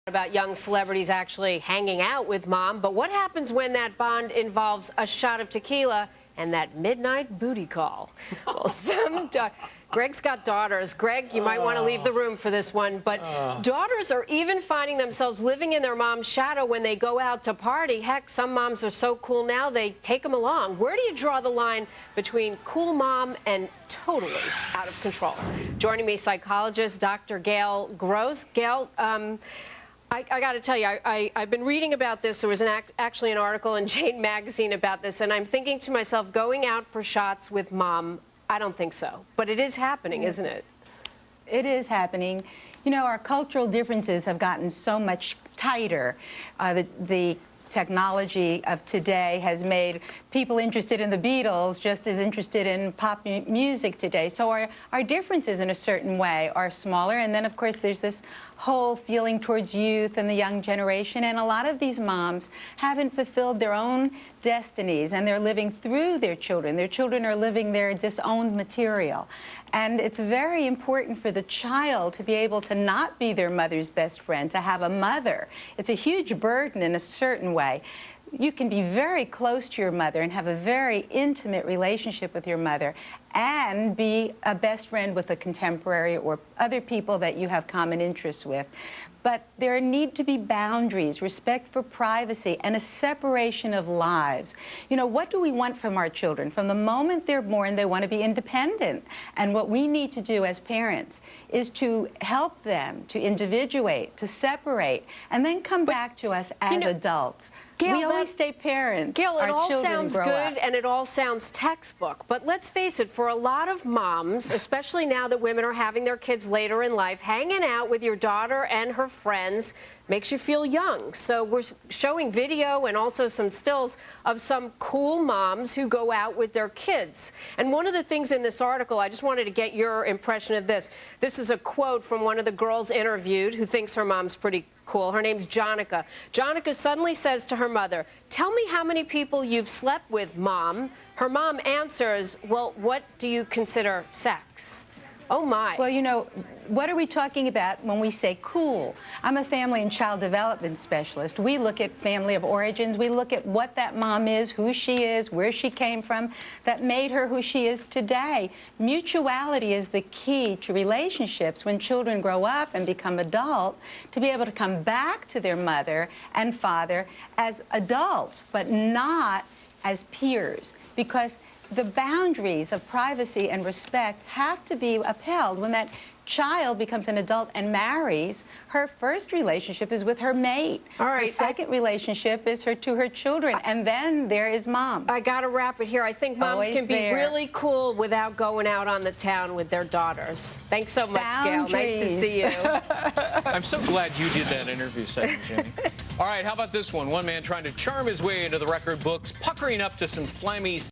About young celebrities actually hanging out with mom, but what happens when that bond involves a shot of tequila and that midnight booty call? Well, Greg's got daughters. Greg, you might want to leave the room for this one, but daughters are even finding themselves living in their mom's shadow when they go out to party. Heck, some moms are so cool now they take them along. Where do you draw the line between cool mom and totally out of control? Joining me, psychologist Dr. Gail Gross. Gail, I got to tell you, I've been reading about this. There was actually an article in Jane magazine about this, and I'm thinking to myself, going out for shots with mom, I don't think so. But it is happening, isn't it? It is happening. You know, our cultural differences have gotten so much tighter. The technology of today has made people interested in the Beatles just as interested in pop music today. So our differences in a certain way are smaller. And then, of course, there's this whole feeling towards youth and the young generation. And a lot of these moms haven't fulfilled their own destinies, and they're living through their children. Their children are living their disowned material. And it's very important for the child to be able to not be their mother's best friend, to have a mother. It's a huge burden in a certain way. You can be very close to your mother and have a very intimate relationship with your mother and be a best friend with a contemporary or other people that you have common interests with. But there need to be boundaries, respect for privacy, and a separation of lives. You know, what do we want from our children? From the moment they're born, they want to be independent. And what we need to do as parents is to help them to individuate, to separate, and then come back to us as adults. Gail, we always stay parents. Gail, it all sounds good and it all sounds textbook, but let's face it, for a lot of moms, especially now that women are having their kids later in life, hanging out with your daughter and her friends makes you feel young. So we're showing video and also some stills of some cool moms who go out with their kids. And one of the things in this article, I just wanted to get your impression of this. This is a quote from one of the girls interviewed who thinks her mom's pretty cool. Her name's Jonica. Jonica suddenly says to her mother, "Tell me how many people you've slept with, Mom." Her mom answers, "Well, what do you consider sex?" Oh, my. Well, you know, what are we talking about when we say cool? I'm a family and child development specialist. We look at family of origins. We look at what that mom is, who she is, where she came from, that made her who she is today. Mutuality is the key to relationships when children grow up and become adult, to be able to come back to their mother and father as adults, but not as peers, because the boundaries of privacy and respect have to be upheld. When that child becomes an adult and marries, her first relationship is with her mate. All right. Her second relationship is to her children, and then there is mom. I got to wrap it here. I think moms Always can be there. really cool without going out on the town with their daughters. Thanks so much, Gail. Nice to see you. I'm so glad you did that interview segment, Jenny. All right, how about this one? One man trying to charm his way into the record books, puckering up to some slimy